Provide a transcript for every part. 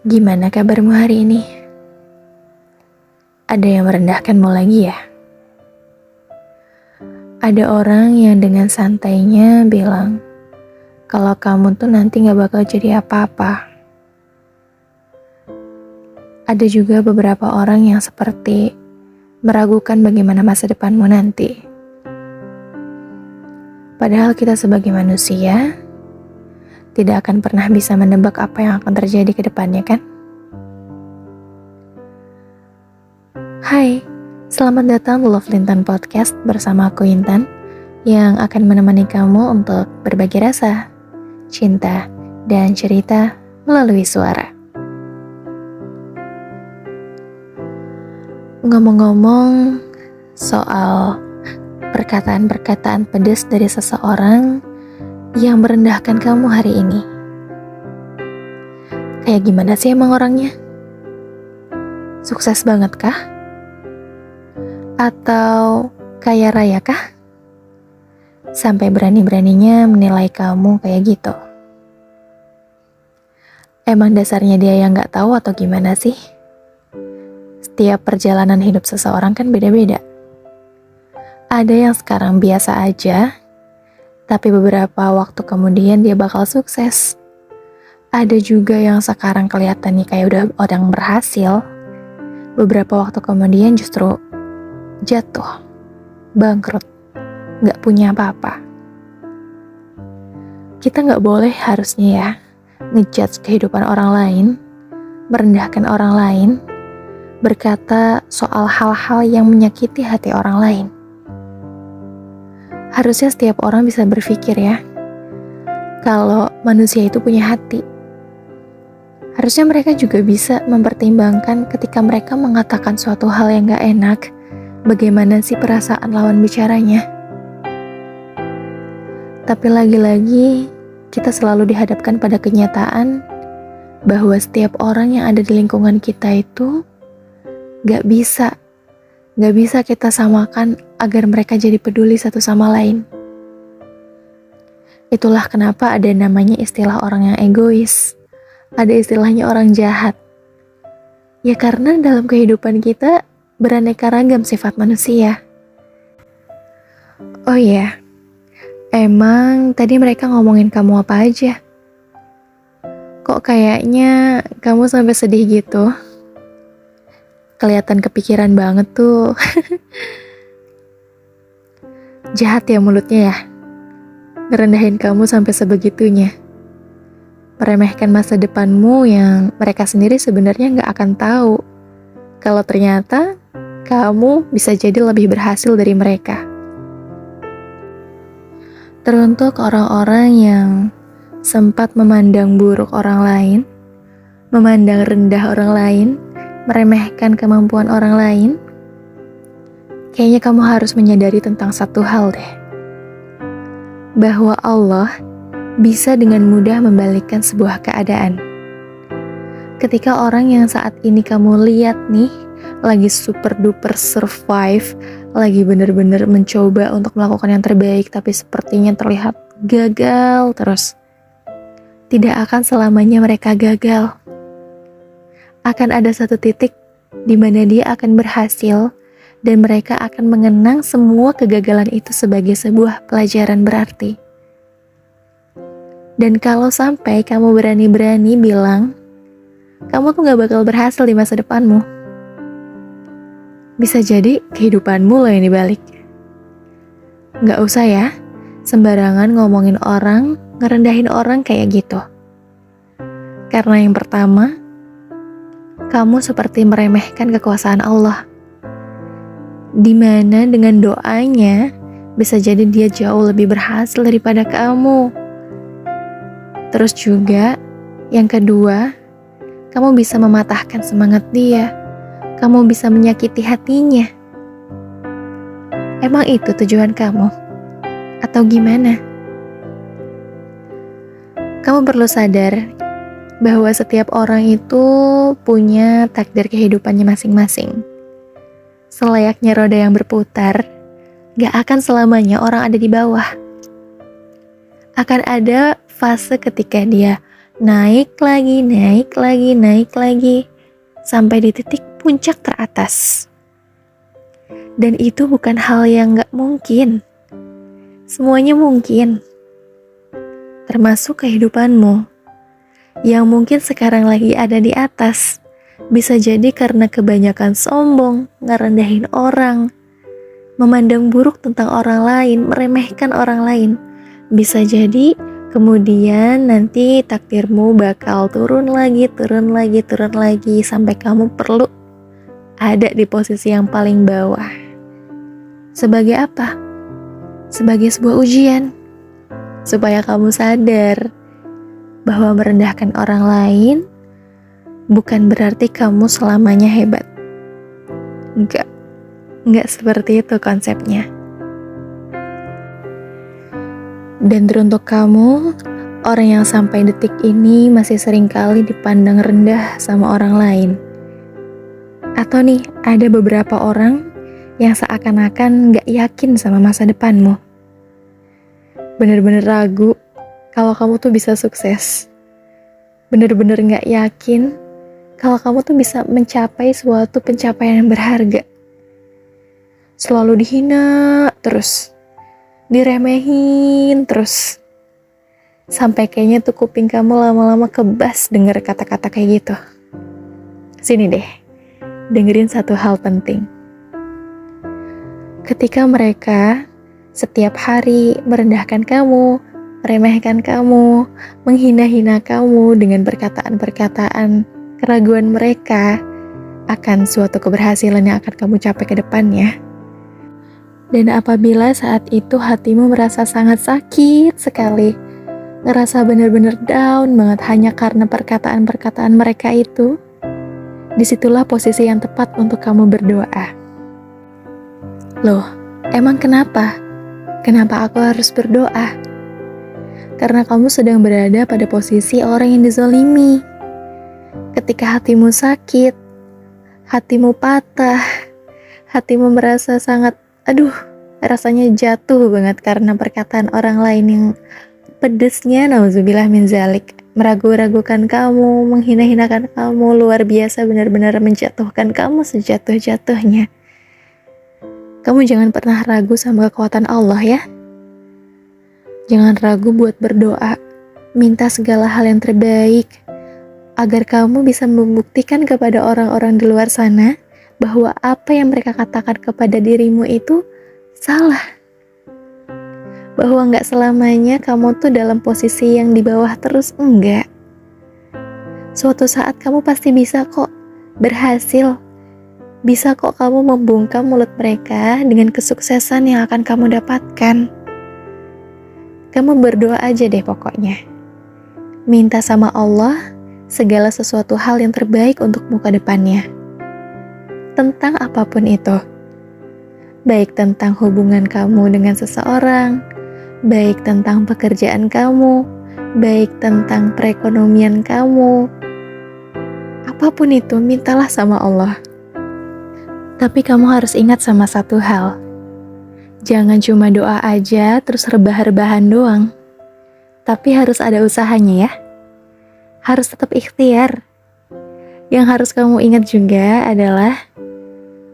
Gimana kabarmu hari ini? Ada yang merendahkanmu lagi ya? Ada orang yang dengan santainya bilang, kalau kamu tuh nanti gak bakal jadi apa-apa. Ada juga beberapa orang yang seperti meragukan bagaimana masa depanmu nanti. Padahal kita sebagai manusia tidak akan pernah bisa menebak apa yang akan terjadi ke depannya, kan? Hai, selamat datang di Love Lintan Podcast bersama aku Intan yang akan menemani kamu untuk berbagi rasa, cinta, dan cerita melalui suara. Ngomong-ngomong soal perkataan-perkataan pedas dari seseorang yang merendahkan kamu hari ini. Kayak gimana sih emang orangnya? Sukses banget kah? Atau kaya raya kah? Sampai berani-beraninya menilai kamu kayak gitu. Emang dasarnya dia yang gak tahu atau gimana sih? Setiap perjalanan hidup seseorang kan beda-beda. Ada yang sekarang biasa aja, tapi beberapa waktu kemudian dia bakal sukses. Ada juga yang sekarang kelihatannya kayak udah orang berhasil, beberapa waktu kemudian justru jatuh, bangkrut, gak punya apa-apa. Kita gak boleh harusnya ya ngejudge kehidupan orang lain, merendahkan orang lain, berkata soal hal-hal yang menyakiti hati orang lain. Harusnya setiap orang bisa berpikir ya, kalau manusia itu punya hati. Harusnya mereka juga bisa mempertimbangkan ketika mereka mengatakan suatu hal yang gak enak, bagaimana sih perasaan lawan bicaranya. Tapi lagi-lagi, kita selalu dihadapkan pada kenyataan bahwa setiap orang yang ada di lingkungan kita itu gak bisa kita samakan agar mereka jadi peduli satu sama lain. Itulah kenapa ada namanya istilah orang yang egois. Ada istilahnya orang jahat. Ya karena dalam kehidupan kita beraneka ragam sifat manusia. Oh iya, emang tadi mereka ngomongin kamu apa aja? Kok kayaknya kamu sampai sedih gitu? Kelihatan kepikiran banget tuh. Jahat ya mulutnya ya. Ngerendahin kamu sampai sebegitunya. Meremehkan masa depanmu yang mereka sendiri sebenarnya gak akan tahu. Kalau ternyata kamu bisa jadi lebih berhasil dari mereka. Teruntuk orang-orang yang sempat memandang buruk orang lain, memandang rendah orang lain, meremehkan kemampuan orang lain, kayaknya kamu harus menyadari tentang satu hal deh. Bahwa Allah bisa dengan mudah membalikkan sebuah keadaan. Ketika orang yang saat ini kamu lihat nih, lagi super duper survive, lagi bener-bener mencoba untuk melakukan yang terbaik, tapi sepertinya terlihat gagal terus. Tidak akan selamanya mereka gagal. Akan ada satu titik di mana dia akan berhasil dan mereka akan mengenang semua kegagalan itu sebagai sebuah pelajaran berarti. Dan kalau sampai kamu berani-berani bilang, kamu tuh gak bakal berhasil di masa depanmu, bisa jadi kehidupanmu loh yang dibalik. Gak usah ya, sembarangan ngomongin orang, ngerendahin orang kayak gitu. Karena yang pertama, kamu seperti meremehkan kekuasaan Allah. Dimana dengan doanya, bisa jadi dia jauh lebih berhasil daripada kamu. Terus juga, yang kedua, kamu bisa mematahkan semangat dia. Kamu bisa menyakiti hatinya. Emang itu tujuan kamu? Atau gimana? Kamu perlu sadar bahwa setiap orang itu punya takdir kehidupannya masing-masing. Selayaknya roda yang berputar, gak akan selamanya orang ada di bawah. Akan ada fase ketika dia naik lagi, naik lagi, naik lagi, sampai di titik puncak teratas. Dan itu bukan hal yang gak mungkin. Semuanya mungkin. Termasuk kehidupanmu. Yang mungkin sekarang lagi ada di atas. Bisa jadi karena kebanyakan sombong, ngerendahin orang, memandang buruk tentang orang lain, meremehkan orang lain. Bisa jadi kemudian nanti takdirmu bakal turun lagi, turun lagi, turun lagi, sampai kamu perlu ada di posisi yang paling bawah. Sebagai apa? Sebagai sebuah ujian, supaya kamu sadar bahwa merendahkan orang lain bukan berarti kamu selamanya hebat. Enggak seperti itu konsepnya. Dan teruntuk kamu, orang yang sampai detik ini masih seringkali dipandang rendah sama orang lain. Atau nih, ada beberapa orang yang seakan-akan gak yakin sama masa depanmu. Bener-bener ragu kalau kamu tuh bisa sukses. Bener-bener gak yakin kalau kamu tuh bisa mencapai suatu pencapaian yang berharga. Selalu dihina terus, diremehin terus. Sampai kayaknya tuh kuping kamu lama-lama kebas denger kata-kata kayak gitu. Sini deh, dengerin satu hal penting. Ketika mereka setiap hari merendahkan kamu, meremehkan kamu, menghina-hina kamu dengan perkataan-perkataan keraguan mereka akan suatu keberhasilan yang akan kamu capai ke depannya. Dan apabila saat itu hatimu merasa sangat sakit sekali, ngerasa benar-benar down banget hanya karena perkataan-perkataan mereka itu, disitulah posisi yang tepat untuk kamu berdoa. Loh, emang kenapa? Kenapa aku harus berdoa? Karena kamu sedang berada pada posisi orang yang dizolimi. Ketika hatimu sakit, hatimu patah, hatimu merasa sangat, rasanya jatuh banget karena perkataan orang lain yang pedesnya, nauzubillah min zalik, meragu-ragukan kamu, menghina-hinakan kamu, luar biasa, benar-benar menjatuhkan kamu sejatuh-jatuhnya. Kamu jangan pernah ragu sama kekuatan Allah ya. Jangan ragu buat berdoa, minta segala hal yang terbaik, agar kamu bisa membuktikan kepada orang-orang di luar sana bahwa apa yang mereka katakan kepada dirimu itu salah. Bahwa gak selamanya kamu tuh dalam posisi yang di bawah terus, enggak. Suatu saat kamu pasti bisa kok berhasil. Bisa kok kamu membungkam mulut mereka dengan kesuksesan yang akan kamu dapatkan. Kamu berdoa aja deh pokoknya. Minta sama Allah segala sesuatu hal yang terbaik untukmu ke depannya. Tentang apapun itu. Baik tentang hubungan kamu dengan seseorang, baik tentang pekerjaan kamu, baik tentang perekonomian kamu. Apapun itu, mintalah sama Allah. Tapi kamu harus ingat sama satu hal. Jangan cuma doa aja terus rebah-rebahan doang. Tapi harus ada usahanya ya. Harus tetap ikhtiar. Yang harus kamu ingat juga adalah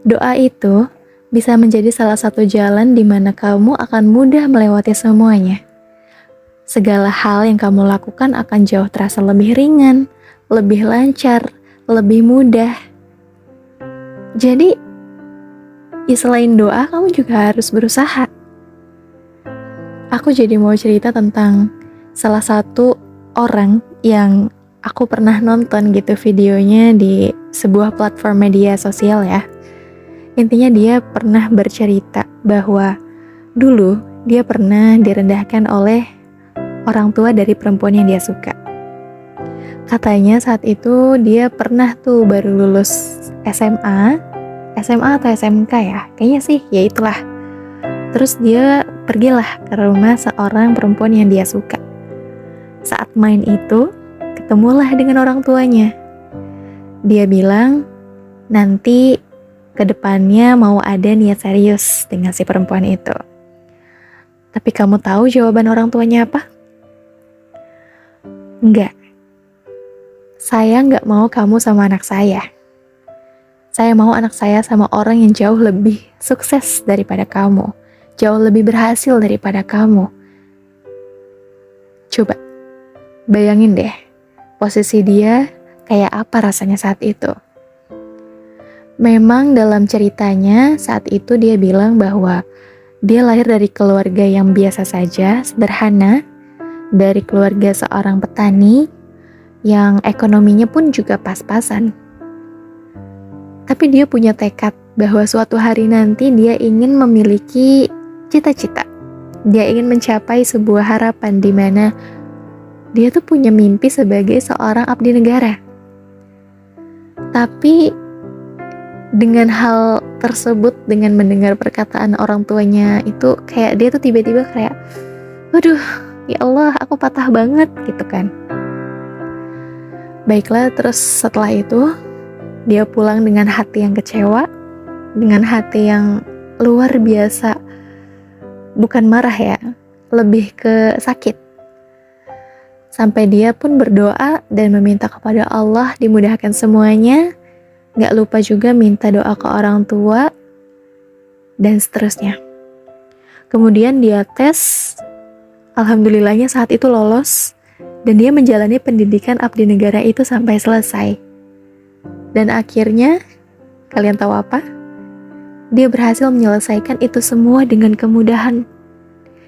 doa itu bisa menjadi salah satu jalan di mana kamu akan mudah melewati semuanya. Segala hal yang kamu lakukan akan jauh terasa lebih ringan, lebih lancar, lebih mudah. Jadi selain doa, kamu juga harus berusaha. Aku jadi mau cerita tentang salah satu orang yang aku pernah nonton gitu videonya di sebuah platform media sosial ya. Intinya dia pernah bercerita bahwa dulu dia pernah direndahkan oleh orang tua dari perempuan yang dia suka. Katanya saat itu dia pernah tuh baru lulus SMA atau SMK ya, kayaknya sih ya itulah. Terus dia pergilah ke rumah seorang perempuan yang dia suka. Saat main itu, ketemulah dengan orang tuanya. Dia bilang, nanti ke depannya mau ada niat serius dengan si perempuan itu. Tapi kamu tahu jawaban orang tuanya apa? Enggak. saya nggak mau kamu sama anak saya. Saya mau anak saya sama orang yang jauh lebih sukses daripada kamu, jauh lebih berhasil daripada kamu. Coba bayangin deh, posisi dia kayak apa rasanya saat itu. Memang dalam ceritanya saat itu dia bilang bahwa dia lahir dari keluarga yang biasa saja, sederhana, dari keluarga seorang petani yang ekonominya pun juga pas-pasan. Tapi dia punya tekad bahwa suatu hari nanti dia ingin memiliki cita-cita. Dia ingin mencapai sebuah harapan di mana dia tuh punya mimpi sebagai seorang abdi negara. Tapi dengan hal tersebut, dengan mendengar perkataan orang tuanya itu, kayak dia tuh tiba-tiba kayak, waduh, ya Allah, aku patah banget gitu kan. Baiklah, terus setelah itu dia pulang dengan hati yang kecewa, dengan hati yang luar biasa, bukan marah ya, lebih ke sakit. Sampai dia pun berdoa dan meminta kepada Allah dimudahkan semuanya. Gak lupa juga minta doa ke orang tua, dan seterusnya. Kemudian dia tes, alhamdulillahnya saat itu lolos, dan dia menjalani pendidikan abdi negara itu sampai selesai. Dan akhirnya, kalian tahu apa? Dia berhasil menyelesaikan itu semua dengan kemudahan,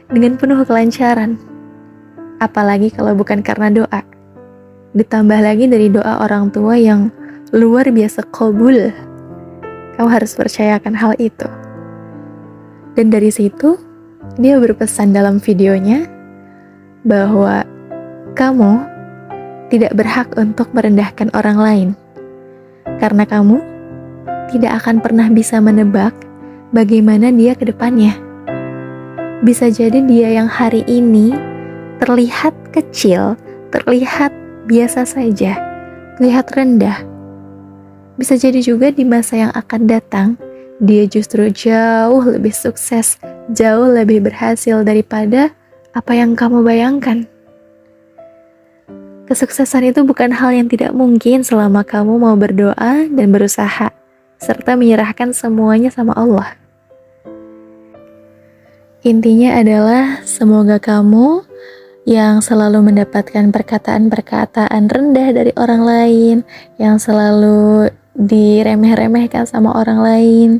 dengan penuh kelancaran. Apalagi kalau bukan karena doa. Ditambah lagi dari doa orang tua yang luar biasa qabul. Kamu harus percayakan hal itu. Dan dari situ, dia berpesan dalam videonya bahwa kamu tidak berhak untuk merendahkan orang lain. Karena kamu tidak akan pernah bisa menebak bagaimana dia ke depannya. Bisa jadi dia yang hari ini terlihat kecil, terlihat biasa saja, terlihat rendah. Bisa jadi juga di masa yang akan datang, dia justru jauh lebih sukses, jauh lebih berhasil daripada apa yang kamu bayangkan. Kesuksesan itu bukan hal yang tidak mungkin selama kamu mau berdoa dan berusaha, serta menyerahkan semuanya sama Allah. Intinya adalah semoga kamu yang selalu mendapatkan perkataan-perkataan rendah dari orang lain, yang selalu diremeh-remehkan sama orang lain,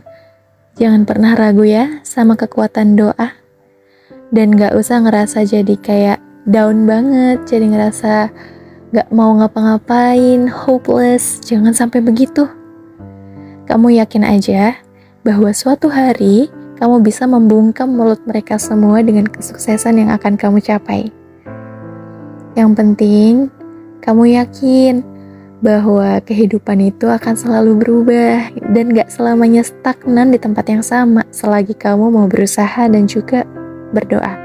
jangan pernah ragu ya sama kekuatan doa. Dan gak usah ngerasa jadi kayak down banget, jadi ngerasa gak mau ngapa-ngapain, hopeless. Jangan sampai begitu. Kamu yakin aja bahwa suatu hari kamu bisa membungkam mulut mereka semua dengan kesuksesan yang akan kamu capai. Yang penting, kamu yakin bahwa kehidupan itu akan selalu berubah dan gak selamanya stagnan di tempat yang sama selagi kamu mau berusaha dan juga berdoa.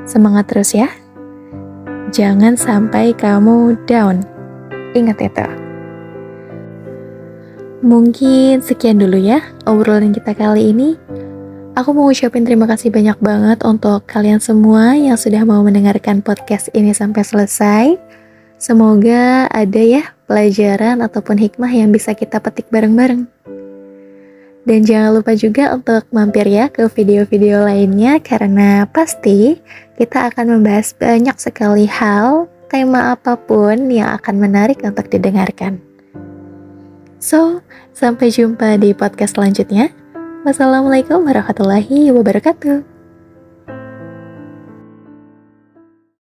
Semangat terus ya. Jangan sampai kamu down. Ingat itu. Mungkin sekian dulu ya obrolan kita kali ini. Aku mau ucapin terima kasih banyak banget untuk kalian semua yang sudah mau mendengarkan podcast ini sampai selesai. Semoga ada ya pelajaran ataupun hikmah yang bisa kita petik bareng-bareng. Dan jangan lupa juga untuk mampir ya ke video-video lainnya, karena pasti kita akan membahas banyak sekali hal, tema apapun yang akan menarik untuk didengarkan. So, sampai jumpa di podcast selanjutnya. Wassalamualaikum warahmatullahi wabarakatuh.